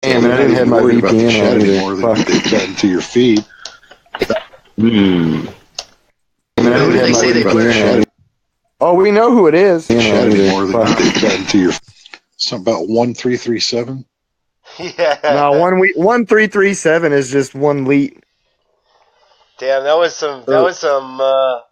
Damn it, I didn't have my worried about the VPN chat on either. anymore. They've gotten to your feed. Hmm. Damn it, I Who didn't did have they my say they VPN were? on. Oh, we know who it is. Chat anymore. They've Fuck. gotten to your. Something about 1337. Yeah. No, 1337 is just one lead. Damn, that was some. That was some. That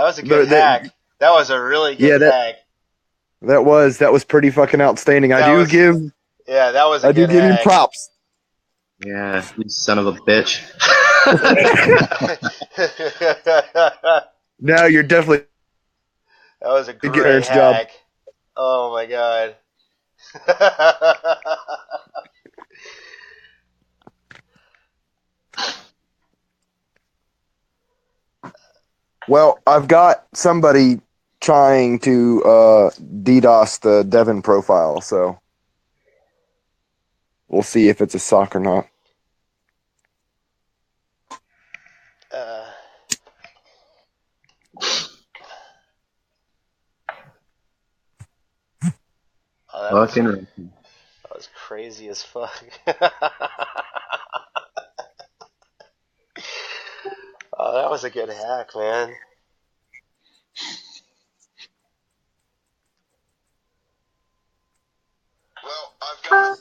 was a good hack. That was a really good hack. That was pretty fucking outstanding. That I do was- give Yeah, that was a I do good give you hack. props. Yeah, you son of a bitch. No, you're definitely That was a good great Ernst job. hack. Oh my god. Well, I've got somebody trying to DDoS the Devon profile, so we'll see if it's a sock or not. Oh, Fucking that was crazy as fuck. Oh, that was a good hack, man. Well, I've got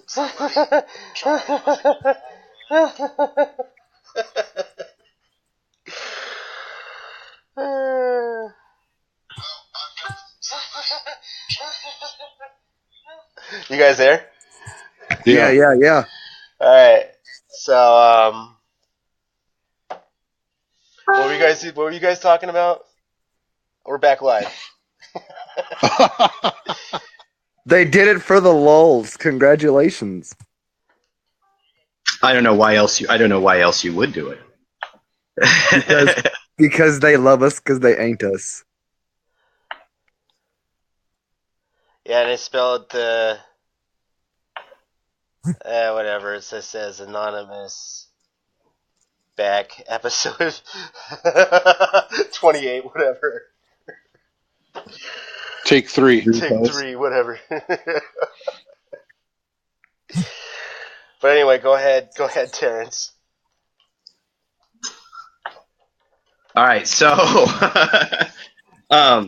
You guys there? Yeah. All right. So, what were you guys talking about? We're back live. They did it for the lulz. Congratulations. I don't know why else you would do it. Because they love us, because they ain't us. Yeah, and I spelled the whatever it says anonymous back episode 28 whatever. Take 3. Take 3 whatever. But anyway, go ahead, Terrence. All right, so I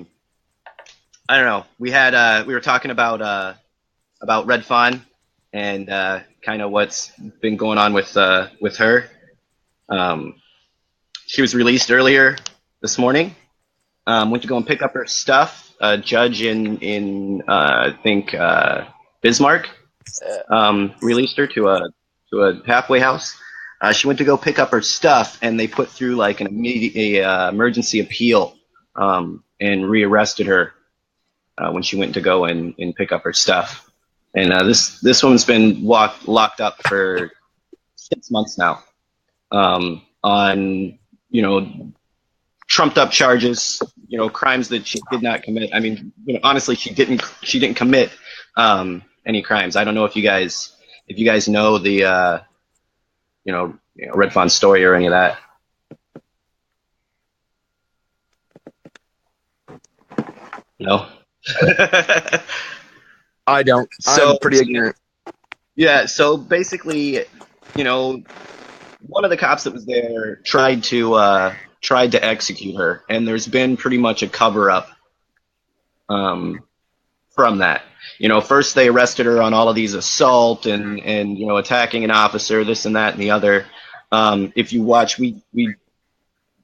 don't know. We were talking about Red Fawn and kind of what's been going on with her. She was released earlier this morning. Went to go and pick up her stuff. A judge in I think Bismarck released her to a halfway house. She went to go pick up her stuff, and they put through like an immediate emergency appeal and rearrested her when she went to go and pick up her stuff. And this woman's been locked up for 6 months now on trumped up charges, crimes that she did not commit. I mean, honestly, she didn't commit any crimes. I don't know if you guys know the Red Fawn story or any of that. No. I don't. I'm pretty ignorant. Yeah, so basically, one of the cops that was there tried to execute her, and there's been pretty much a cover-up from that. First they arrested her on all of these assault and attacking an officer, this and that and the other. If you watch, we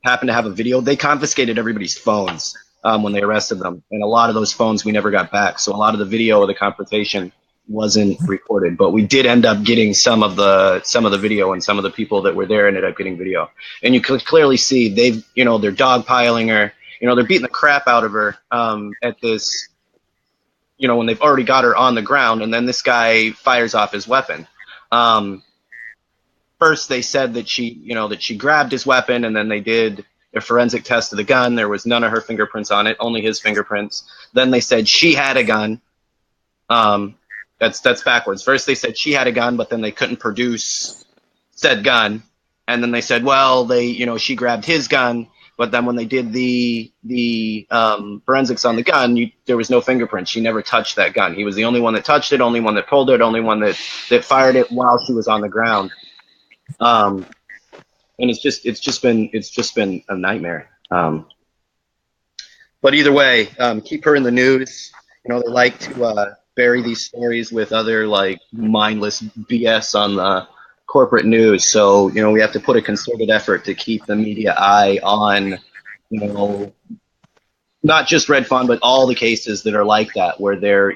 happen to have a video. They confiscated everybody's phones when they arrested them, and a lot of those phones we never got back. So a lot of the video of the confrontation wasn't recorded, but we did end up getting some of the video, and some of the people that were there ended up getting video. And you could clearly see they're dogpiling her. They're beating the crap out of her at this. When they've already got her on the ground, and then this guy fires off his weapon. First, they said that she grabbed his weapon, and then they did a forensic test of the gun. There was none of her fingerprints on it, only his fingerprints. Then they said she had a gun. That's backwards. First, they said she had a gun, but then they couldn't produce said gun. And then they said, well, she grabbed his gun, But then when they did the forensics on the gun, there was no fingerprints. She never touched that gun. He was the only one that touched it, only one that pulled it, only one that fired it while she was on the ground. And it's just been a nightmare. But either way, keep her in the news. You know, they like to bury these stories with other like mindless BS on the corporate news. So, you know, we have to put a concerted effort to keep the media eye on, you know, not just Red Fawn, but all the cases that are like that, where they're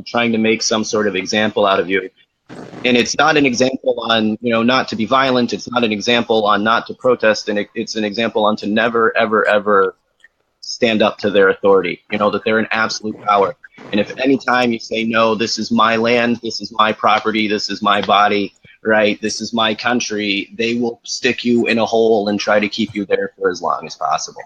trying to make some sort of example out of you. And it's not an example on, you know, not to be violent. It's not an example on not to protest. And it's an example on to never, ever, ever stand up to their authority, you know, that they're an absolute power. And if any time you say, no, this is my land, this is my property, this is my body, right, this is my country, they will stick you in a hole and try to keep you there for as long as possible.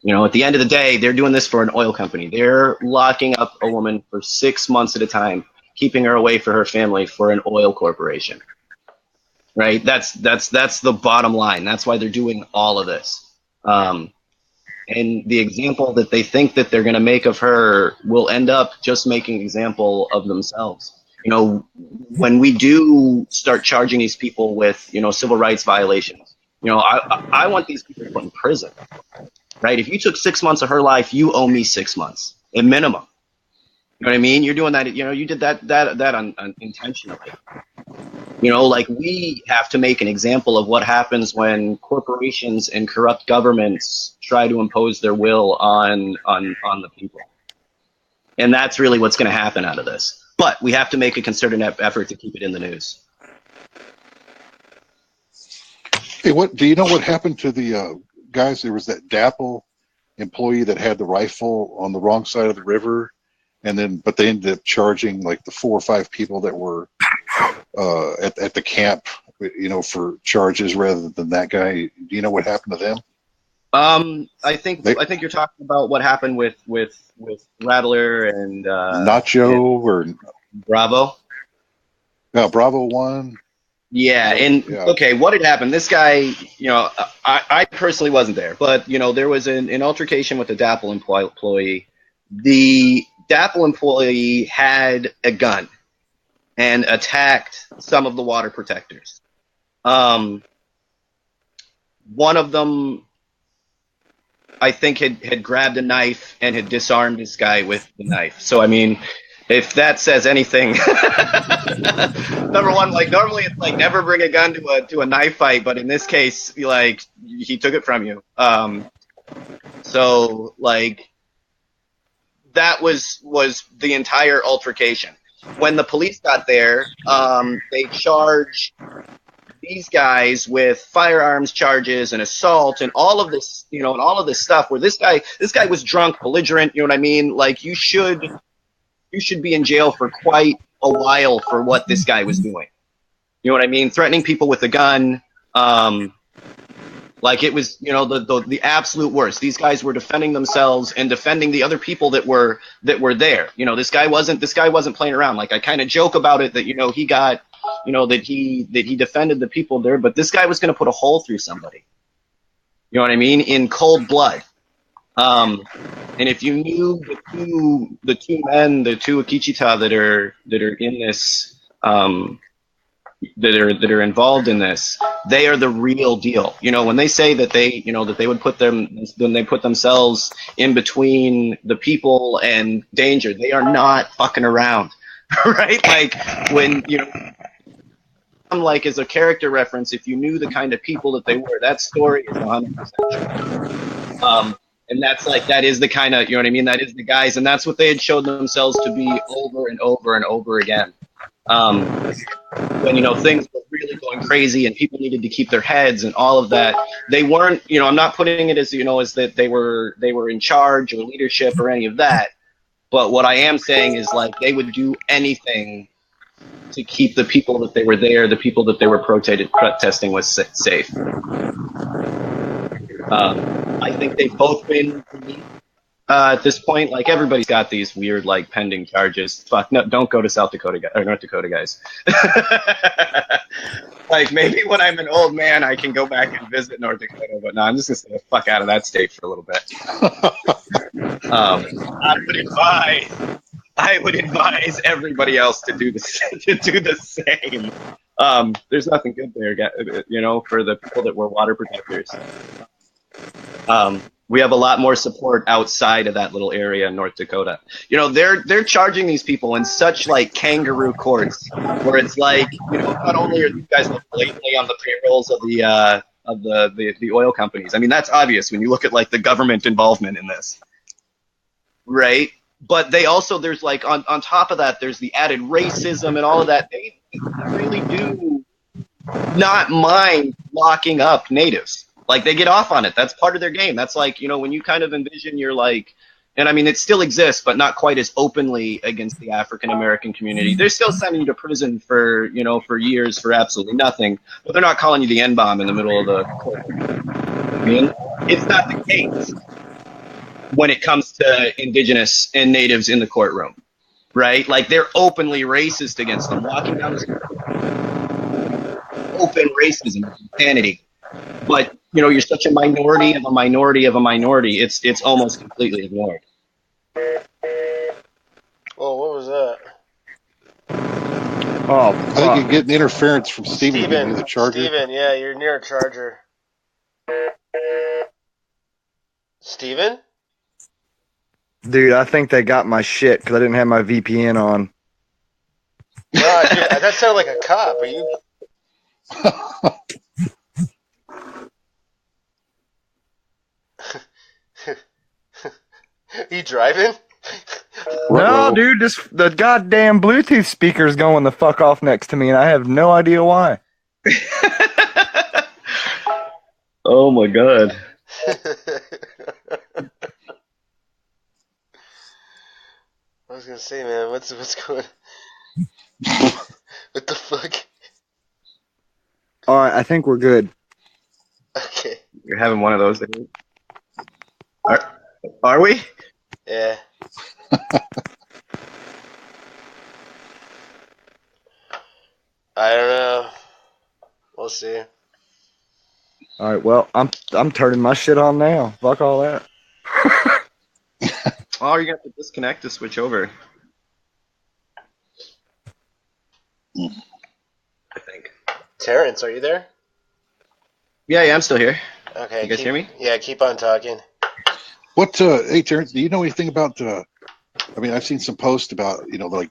You know, at the end of the day, they're doing this for an oil company. They're locking up a woman for 6 months at a time, keeping her away from her family for an oil corporation. Right? That's the bottom line. That's why they're doing all of this. And the example that they think that they're going to make of her will end up just making an example of themselves. You know, when we do start charging these people with, you know, civil rights violations, you know, I want these people put in prison, right? If you took 6 months of her life, you owe me 6 months, at minimum. You know what I mean? You're doing that, you know, you did that intentionally. You know, like, we have to make an example of what happens when corporations and corrupt governments try to impose their will on the people. And that's really what's going to happen out of this. But we have to make a concerted effort to keep it in the news. Hey, what do you know what happened to the guys? There was that DAPL employee that had the rifle on the wrong side of the river, but they ended up charging like the 4 or 5 people that were at the camp, you know, for charges rather than that guy. Do you know what happened to them? I think you're talking about what happened with Rattler and Nacho or Bravo. No, Bravo 1. Yeah, and okay, what had happened? This guy, you know, I personally wasn't there, but you know, there was an altercation with the DAPL employee. The DAPL employee had a gun and attacked some of the water protectors. One of them, I think, had grabbed a knife and had disarmed this guy with the knife. So, I mean, if that says anything, number one, like, normally it's like never bring a gun to a knife fight, but in this case, like, he took it from you. So, like, that was the entire altercation. When the police got there, they charged these guys with firearms charges and assault and all of this, you know, and all of this stuff where this guy was drunk, belligerent, you know what I mean? Like, you should be in jail for quite a while for what this guy was doing. You know what I mean? Threatening people with a gun. Like, it was, you know, the absolute worst. These guys were defending themselves and defending the other people that were there. You know, this guy wasn't playing around. Like, I kind of joke about it that, you know, he got, you know, that he defended the people there, but this guy was going to put a hole through somebody. You know what I mean? In cold blood. And if you knew the two men, the two Akichita that are in this, that are involved in this, they are the real deal. You know, when they say that they would put themselves in between the people and danger, they are not fucking around, right? Like, when, you know, like, as a character reference, if you knew the kind of people that they were, that story is 100% true. And that's like, that is the kind of, you know what I mean? That is the guys, and that's what they had showed themselves to be over and over and over again. When, you know, things were really going crazy and people needed to keep their heads and all of that, they weren't, you know, I'm not putting it as, you know, as that they were in charge or leadership or any of that. But what I am saying is, like, they would do anything to keep the people that they were there, the people that they were protesting was safe. I think they've both been at this point. Like, everybody's got these weird, like, pending charges. Fuck, no, don't go to South Dakota or North Dakota, guys. Like, maybe when I'm an old man, I can go back and visit North Dakota, but no, I'm just going to stay the fuck out of that state for a little bit. I would advise everybody else to do the same. There's nothing good there, for the people that were water protectors. We have a lot more support outside of that little area in North Dakota. They're charging these people in such like kangaroo courts, where it's like, not only are these guys blatantly on the payrolls of the oil companies. I mean, that's obvious when you look at like the government involvement in this, right? But they also, there's like on top of that, there's the added racism and all of that. They really do not mind locking up natives. Like, they get off on it. That's part of their game. That's like, when you kind of envision you're like, and I mean, it still exists, but not quite as openly against the African American community. They're still sending you to prison for years for absolutely nothing, but they're not calling you the N-bomb in the middle of the court. I mean, it's not the case when it comes to indigenous and natives in the courtroom, right? Like, they're openly racist against them. Walking down the street, open racism, insanity. But you're such a minority of a minority of a minority. It's almost completely ignored. Oh, what was that? Oh, I think you're getting interference from Steven near the charger. Steven, yeah, you're near a charger. Steven? dude, I think they got my shit because I didn't have my VPN on. No, dude, that sounded like a cop. Are you? Are you driving? No, dude, just the goddamn Bluetooth speaker's going the fuck off next to me, and I have no idea why. Oh my god. I was gonna say, man, what's going? What the fuck? All right, I think we're good. Okay. You're having one of those days. Are we? Yeah. I don't know. We'll see. All right, well, I'm turning my shit on now. Fuck all that. Oh, you're gonna have to disconnect to switch over. I think. Terrence, are you there? Yeah, I'm still here. Okay. You guys hear me? Yeah, keep on talking. What, hey, Terrence, do you know anything about, I mean, I've seen some posts about, like,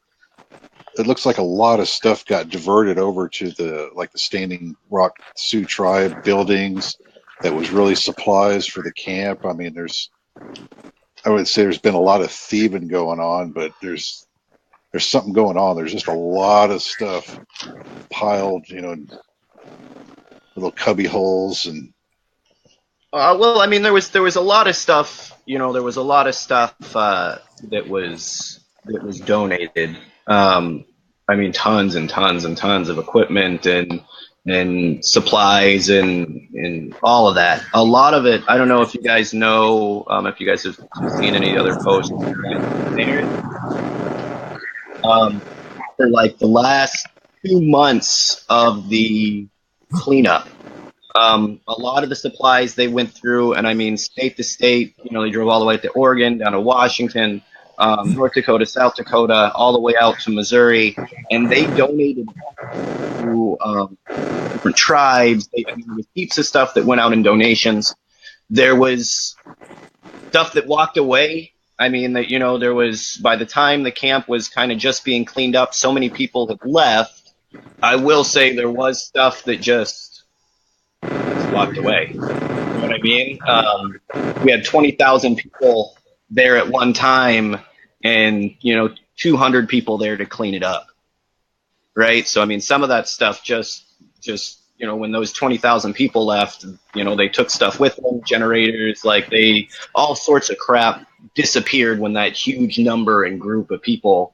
it looks like a lot of stuff got diverted over to the Standing Rock Sioux Tribe buildings that was really supplies for the camp. I mean, I would say there's been a lot of thieving going on, but there's something going on. There's just a lot of stuff piled, in little cubby holes and. Well, I mean, there was a lot of stuff. There was a lot of stuff that was donated. I mean, tons and tons and tons of equipment and supplies and all of that. A lot of it. I don't know if you guys know. If you guys have seen any other posts. For like the last 2 months of the cleanup. A lot of the supplies they went through, and I mean state to state, they drove all the way to Oregon, down to Washington, North Dakota, South Dakota, all the way out to Missouri, and they donated to different tribes. There was heaps of stuff that went out in donations. There was stuff that walked away. I mean, that there was, by the time the camp was kind of just being cleaned up, so many people had left. I will say there was stuff that just walked away. You know what I mean? We had 20,000 people there at one time, and 200 people there to clean it up, right? So I mean, some of that stuff just when those 20,000 people left, they took stuff with them, generators, all sorts of crap disappeared when that huge number and group of people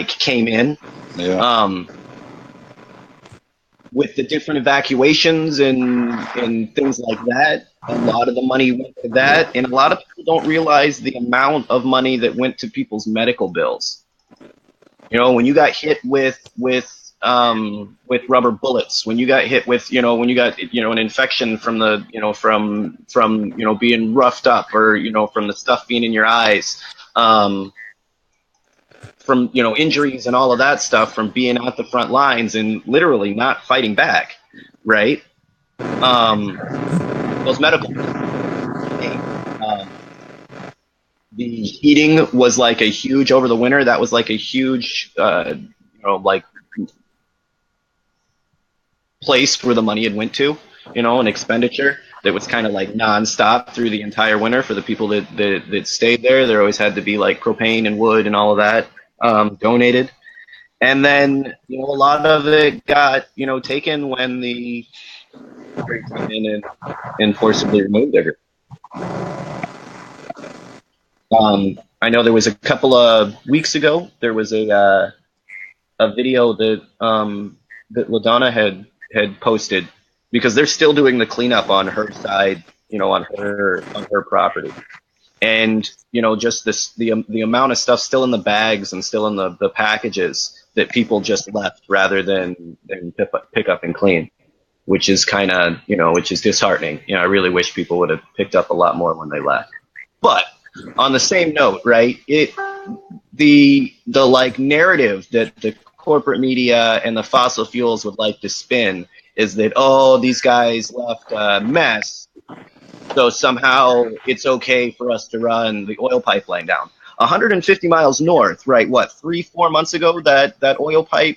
came in. Yeah. With the different evacuations and things like that, a lot of the money went to that, and a lot of people don't realize the amount of money that went to people's medical bills. When you got hit with with rubber bullets, when you got hit with, when you got, an infection from the, from being roughed up, or, from the stuff being in your eyes, from, injuries and all of that stuff from being at the front lines and literally not fighting back, right? Those medical, the heating was like a huge, over the winter, that was like a huge, like place where the money had went to, an expenditure that was kind of like nonstop through the entire winter for the people that stayed there. There always had to be like propane and wood and all of that donated. And then, a lot of it got, taken when the came in and forcibly removed everything. I know there was a couple of weeks ago, there was a video that that LaDonna had posted, because they're still doing the cleanup on her side, on her property, and just the amount of stuff still in the bags and still in the packages that people just left rather than pick up and clean, which is kind of which is disheartening. I really wish people would have picked up a lot more when they left. But on the same note, right? The like narrative that the corporate media and the fossil fuels would like to spin is that, oh, these guys left a mess, so somehow it's okay for us to run the oil pipeline down 150 miles north, right? What, 3-4 months ago that oil pipe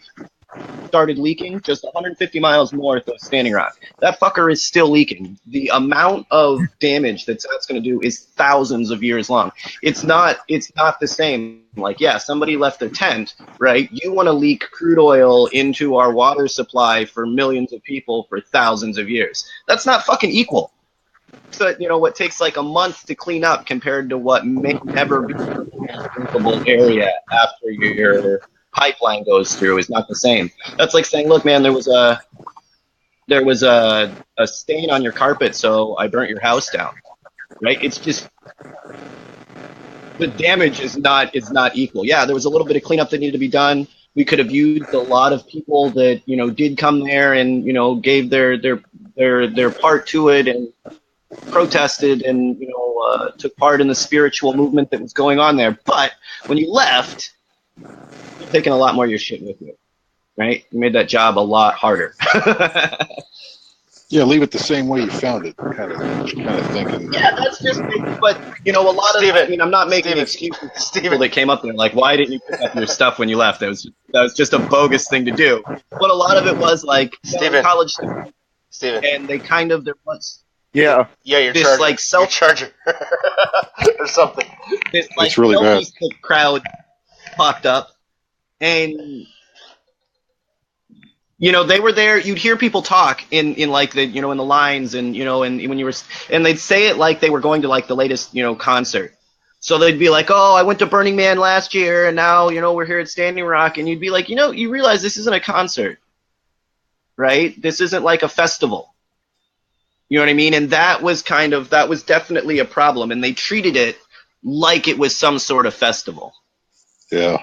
started leaking, just 150 miles north of Standing Rock. That fucker is still leaking. The amount of damage that's going to do is thousands of years long. It's not the same. Like, yeah, somebody left their tent, right? You want to leak crude oil into our water supply for millions of people for thousands of years. That's not fucking equal. So, what takes like a month to clean up compared to what may never be a drinkable area after your pipeline goes through is not the same. That's like saying, look, man, there was a stain on your carpet, so I burnt your house down, right? It's just, the damage is not equal. Yeah, there was a little bit of cleanup that needed to be done. We could have used a lot of people that did come there and gave their part to it and protested and took part in the spiritual movement that was going on there. But when you left, you're taking a lot more of your shit with you, right? You made that job a lot harder. Yeah, leave it the same way you found it, kind of thinking. Yeah, that's just, but a lot of, I'm not making excuses for people that came up there, like, why didn't you pick up your stuff when you left? That was just a bogus thing to do. But a lot of it was like, college students, and they kind of, there was, your this charger, like your charger or something. This like it's really bad. Crowd popped up, and they were there. You'd hear people talk in like the in the lines, and and when you were, and they'd say it like they were going to like the latest concert. So they'd be like, oh, I went to Burning Man last year, and now we're here at Standing Rock, and you'd be like, you realize this isn't a concert, right? This isn't like a festival. You know what I mean? And that was definitely a problem, and they treated it like it was some sort of festival. Yeah.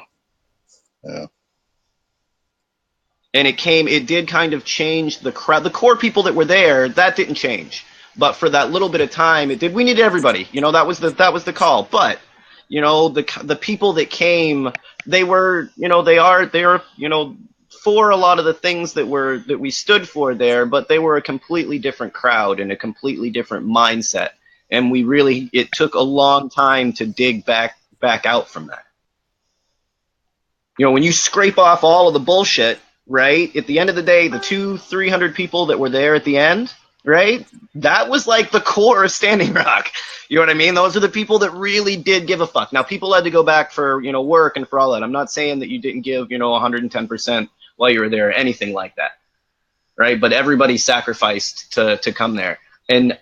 And it did kind of change the crowd. The core people that were there, that didn't change. But for that little bit of time, it did. We needed everybody. That was the call. But, the people that came, they were, they are for a lot of the things that we stood for there, but they were a completely different crowd and a completely different mindset. And it took a long time to dig back out from that. When you scrape off all of the bullshit, right? At the end of the day, the 200-300 people that were there at the end, right? That was like the core of Standing Rock. You know what I mean? Those are the people that really did give a fuck. Now, people had to go back for, work and for all that. I'm not saying that you didn't give, 110% while you were there or anything like that, right? But everybody sacrificed to come there. And,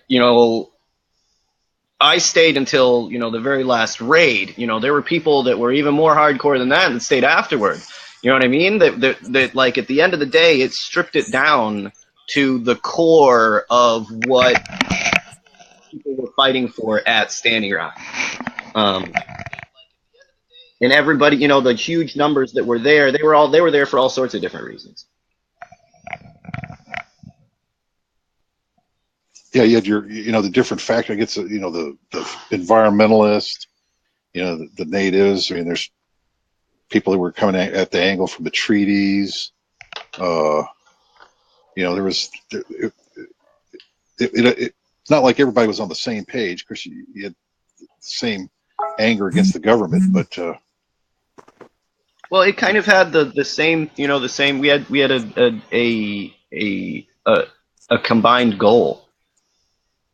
I stayed until, the very last raid. There were people that were even more hardcore than that and stayed afterward. You know what I mean? That like at the end of the day, it stripped it down to the core of what people were fighting for at Standing Rock. And everybody, the huge numbers that were there, they were there for all sorts of different reasons. yeah, you had the different factor. I guess, the environmentalist, the natives. I mean, there's people that were coming at the angle from the treaties. There was, it's not like everybody was on the same page. Of course, you had the same anger against the government, but well, it kind of had the same, the same. We had a combined goal.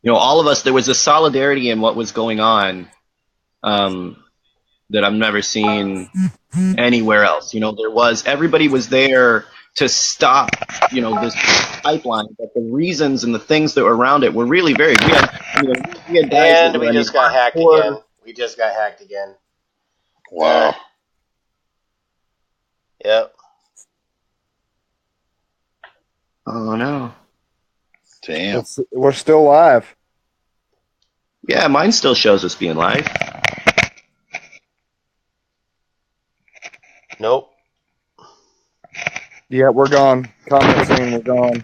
All of us. There was a solidarity in what was going on that I've never seen anywhere else. Everybody was there to stop, this pipeline, but the reasons and the things that were around it were really varied. We had guys And that we were, just got hacked again. We just got hacked again. wow. Yep. Oh no. Damn. We're still live. Yeah, mine still shows us being live. Nope. Yeah, we're gone. Comment saying we're gone.